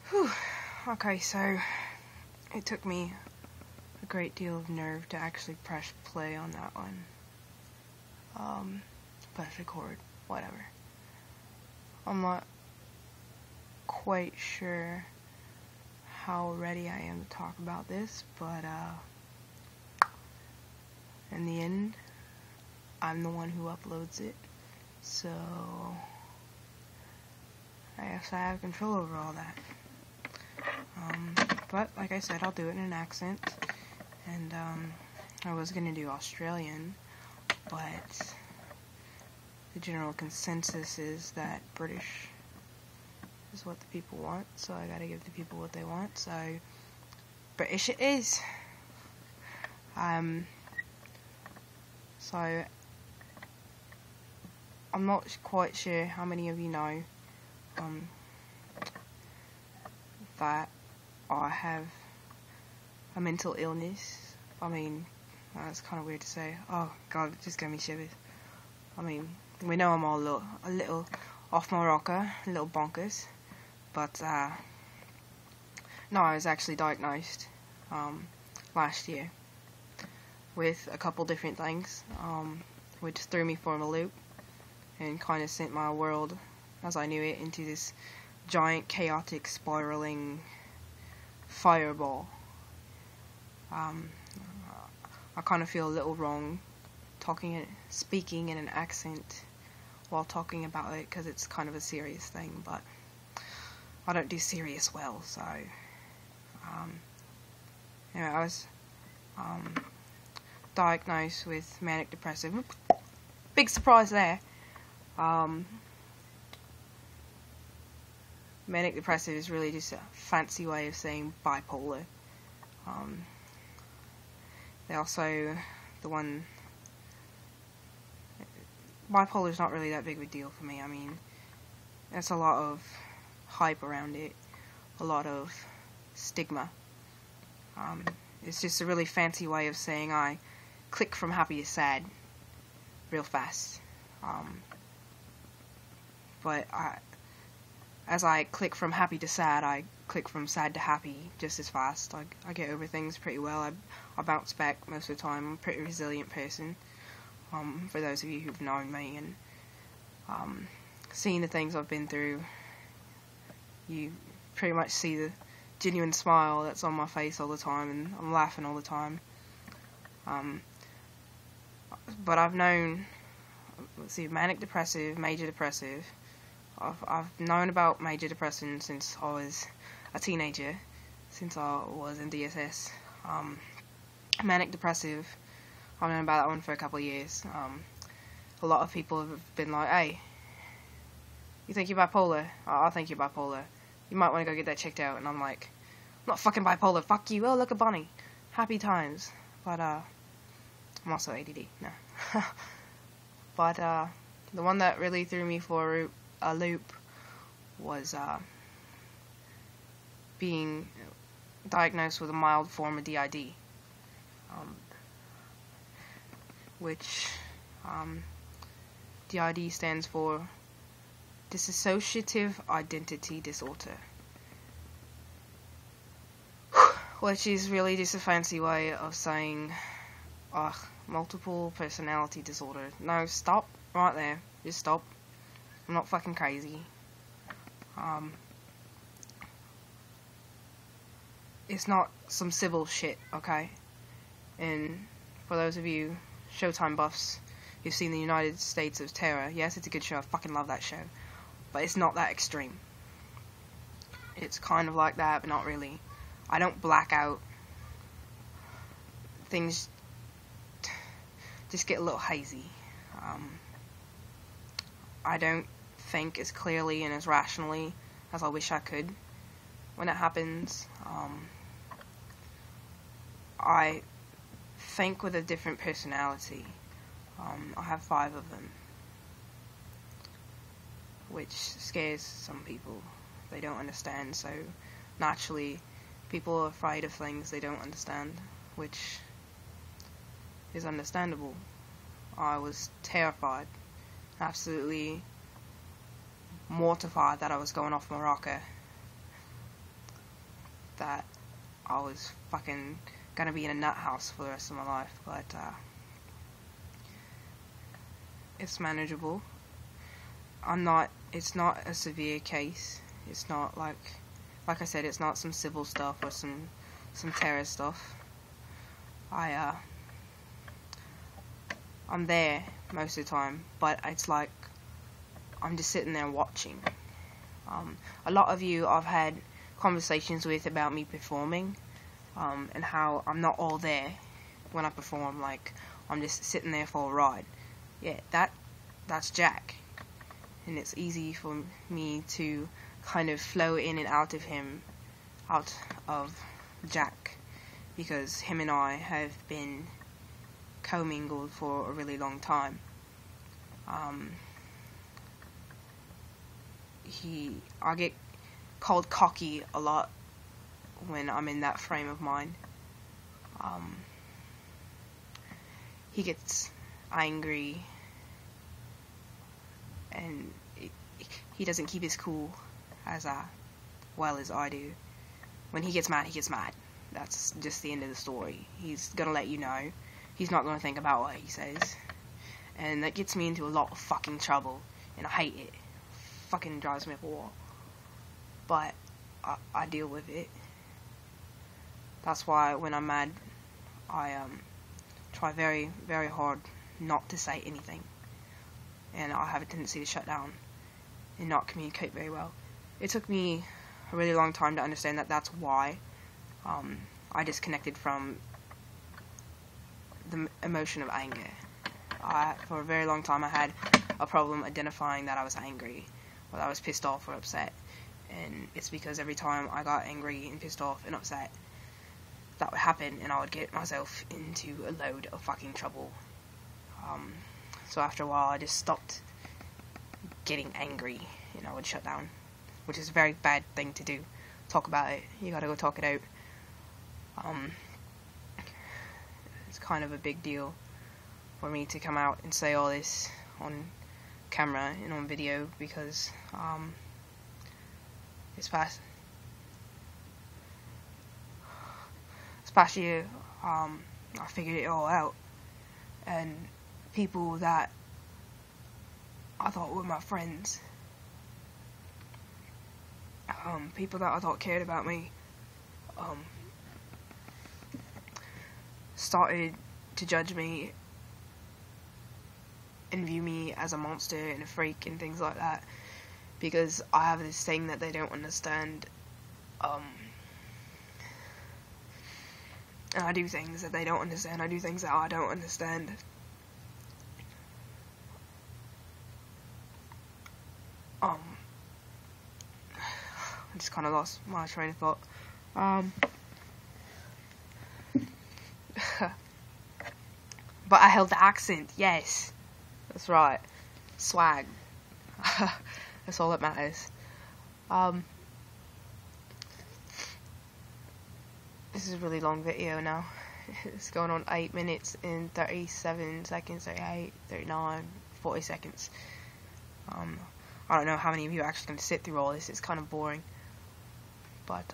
Whew. Okay, so it took me a great deal of nerve to actually press play on that one. Press record, whatever. I'm not quite sure how ready I am to talk about this, but in the end, I'm the one who uploads it, so I guess I have control over all that. But like I said, I'll do it in an accent, and I was gonna do Australian, but the general consensus is that British is what the people want, so I gotta give the people what they want, so British it is. So I'm not quite sure how many of you know that I have a mental illness. I mean, that's kind of weird to say. Oh god, it just gave me shivers. I mean, we know I'm all a little off my rocker, a little bonkers, but no, I was actually diagnosed last year with a couple different things, which threw me for a loop and kind of sent my world, as I knew it, into this giant, chaotic, spiraling fireball. I kind of feel a little wrong speaking in an accent while talking about it, because it's kind of a serious thing, but I don't do serious well, so anyway, I was diagnosed with manic depressive. Big surprise there. Manic depressive is really just a fancy way of saying bipolar. They also, bipolar is not really that big of a deal for me. I mean, there's a lot of hype around it, a lot of stigma. It's just a really fancy way of saying I click from happy to sad real fast. But as I click from happy to sad, I click from sad to happy just as fast. I get over things pretty well. I bounce back most of the time. I'm a pretty resilient person. For those of you who've known me and seen the things I've been through, you pretty much see the genuine smile that's on my face all the time, and I'm laughing all the time. But I've known, manic depressive, major depressive. I've known about major depression since I was a teenager, since I was in DSS. Manic depressive, I've known about that one for a couple of years. A lot of people have been like, hey, you think you're bipolar? I think you're bipolar. You might want to go get that checked out. And I'm like, I'm not fucking bipolar, fuck you. Oh, look at Bonnie. Happy times. But I'm also ADD, no. But the one that really threw me for a loop was being diagnosed with a mild form of d.i.d, which d.i.d stands for dissociative identity disorder, which is really just a fancy way of saying multiple personality disorder. No, stop right there. Just stop. I'm not fucking crazy. It's not some civil shit, okay? And for those of you Showtime buffs who've seen the United States of Terror, yes, it's a good show. I fucking love that show. But it's not that extreme. It's kind of like that, but not really. I don't black out. Things just get a little hazy. I don't think as clearly and as rationally as I wish I could when it happens. I think with a different personality. I have 5 of them, which scares some people. They don't understand, so naturally people are afraid of things they don't understand, which is understandable. I was terrified, absolutely mortified that I was going off my rocker. that I was fucking gonna be in a nut house for the rest of my life, but it's manageable. It's not a severe case. It's not like I said, it's not some civil stuff or some terror stuff. I'm there most of the time, but it's like I'm just sitting there watching. A lot of you I've had conversations with about me performing, and how I'm not all there when I perform, like I'm just sitting there for a ride. Yeah, that's Jack, and it's easy for me to kind of flow in and out of Jack, because him and I have been commingled for a really long time. I get called cocky a lot when I'm in that frame of mind. He gets angry, and he doesn't keep his cool as well as I do. When he gets mad, he gets mad. That's just the end of the story. He's gonna let you know. He's not gonna think about what he says. And that gets me into a lot of fucking trouble, and I hate it. Fucking drives me up a wall. But I deal with it. That's why when I'm mad, I try very, very hard not to say anything. And I have a tendency to shut down and not communicate very well. It took me a really long time to understand that that's why I disconnected from the emotion of anger. For a very long time I had a problem identifying that I was angry, or that I was pissed off or upset. And it's because every time I got angry and pissed off and upset, that would happen, and I would get myself into a load of fucking trouble. So after a while I just stopped getting angry, and I would shut down, which is a very bad thing to do. Talk about it. You gotta go talk it out. It's kind of a big deal for me to come out and say all this on camera and on video, because this past year I figured it all out, and people that I thought were my friends, people that I thought cared about me, started to judge me and view me as a monster and a freak and things like that, because I have this thing that they don't understand, and I do things that they don't understand. I do things that I don't understand. I just kind of lost my train of thought. But I held the accent, yes. That's right. Swag. That's all that matters. This is a really long video now. It's going on 8 minutes and 37 seconds, 38, 39, 40 seconds. I don't know how many of you are actually going to sit through all this. It's kind of boring. But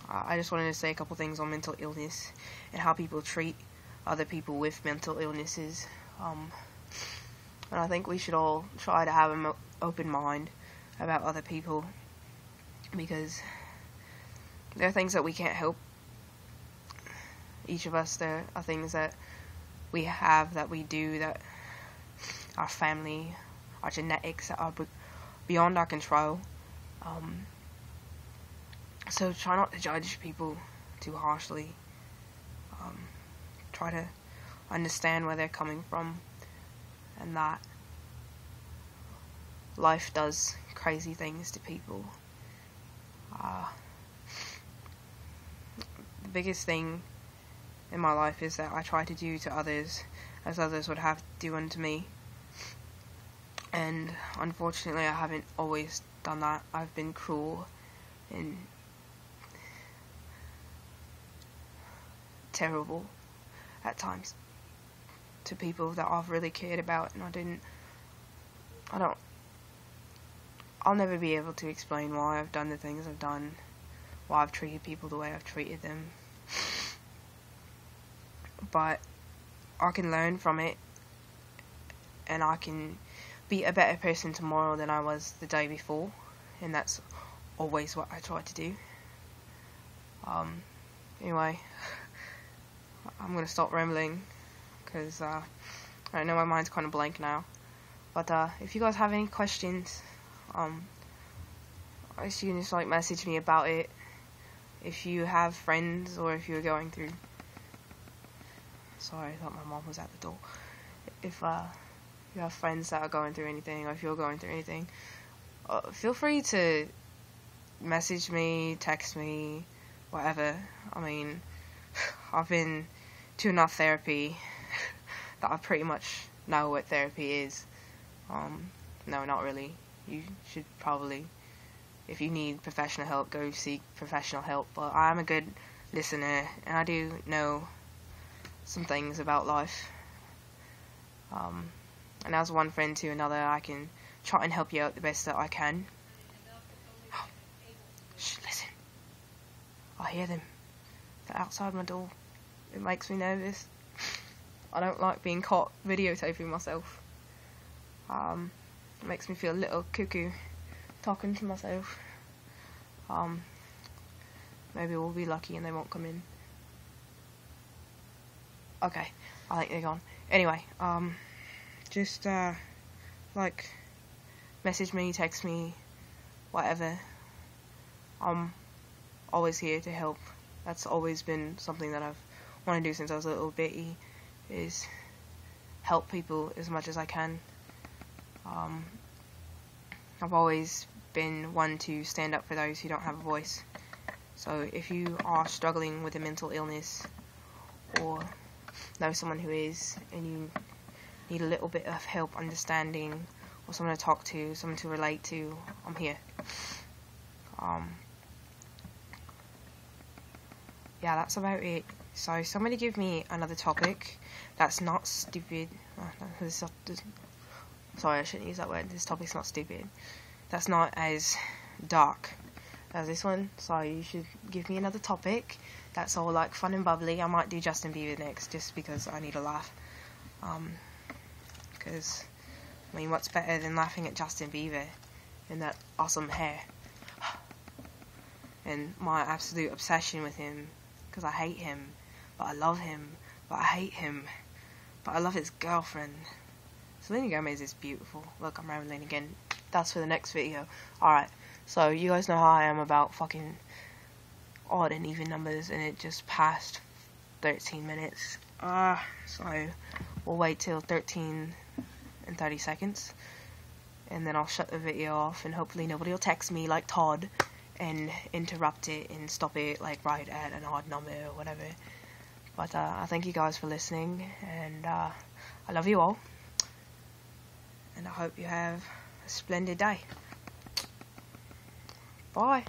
I just wanted to say a couple things on mental illness and how people treat other people with mental illnesses. And I think we should all try to have an open mind about other people, because there are things that we can't help. Each of us, there are things that we have, that we do, that our family, our genetics, that are beyond our control. So try not to judge people too harshly. Try to understand where they're coming from, and that life does crazy things to people. The biggest thing in my life is that I try to do to others as others would have to do unto me. And unfortunately I haven't always done that. I've been cruel and terrible at times to people that I've really cared about, and I'll never be able to explain why I've done the things I've done, why I've treated people the way I've treated them. But I can learn from it, and I can be a better person tomorrow than I was the day before, and that's always what I try to do. Anyway, I'm gonna stop rambling, because I know my mind's kind of blank now. But if you guys have any questions, I guess you can just like message me about it. If you have friends, or if you're going through, sorry, I thought my mom was at the door. If you have friends that are going through anything, or if you're going through anything, feel free to message me, text me, whatever. I mean, I've been to enough therapy that I pretty much know what therapy is. No, not really. You should probably, if you need professional help, go seek professional help. But I'm a good listener, and I do know some things about life. And as one friend to another, I can try and help you out the best that I can. Shh, listen. I hear them. They're outside my door. It makes me nervous. I don't like being caught videotaping myself. It makes me feel a little cuckoo talking to myself. Maybe we'll be lucky and they won't come in. Okay, I think they're gone. Anyway, just like message me, text me, whatever. I'm always here to help. That's always been something that I've wanted to do since I was a little bitty, is help people as much as I can. I've always been one to stand up for those who don't have a voice. So if you are struggling with a mental illness, or know someone who is, and you need a little bit of help understanding, or someone to talk to, someone to relate to, I'm here. Yeah, that's about it. So somebody give me another topic that's not stupid. Sorry, I shouldn't use that word. This topic's not stupid. That's not as dark as this one. So you should give me another topic that's all like fun and bubbly. I might do Justin Bieber next, just because I need a laugh. Because I mean, what's better than laughing at Justin Bieber and that awesome hair and my absolute obsession with him? Because I hate him, but I love him, but I hate him, but I love his girlfriend. Selena Gomez is beautiful. Look, I'm rambling again. That's for the next video. Alright, so you guys know how I am about fucking odd and even numbers, and it just passed 13 minutes. So we'll wait till 13 and 30 seconds, and then I'll shut the video off, and hopefully nobody will text me like Todd and interrupt it and stop it like right at an odd number or whatever. But I thank you guys for listening, and I love you all, and I hope you have a splendid day. Bye.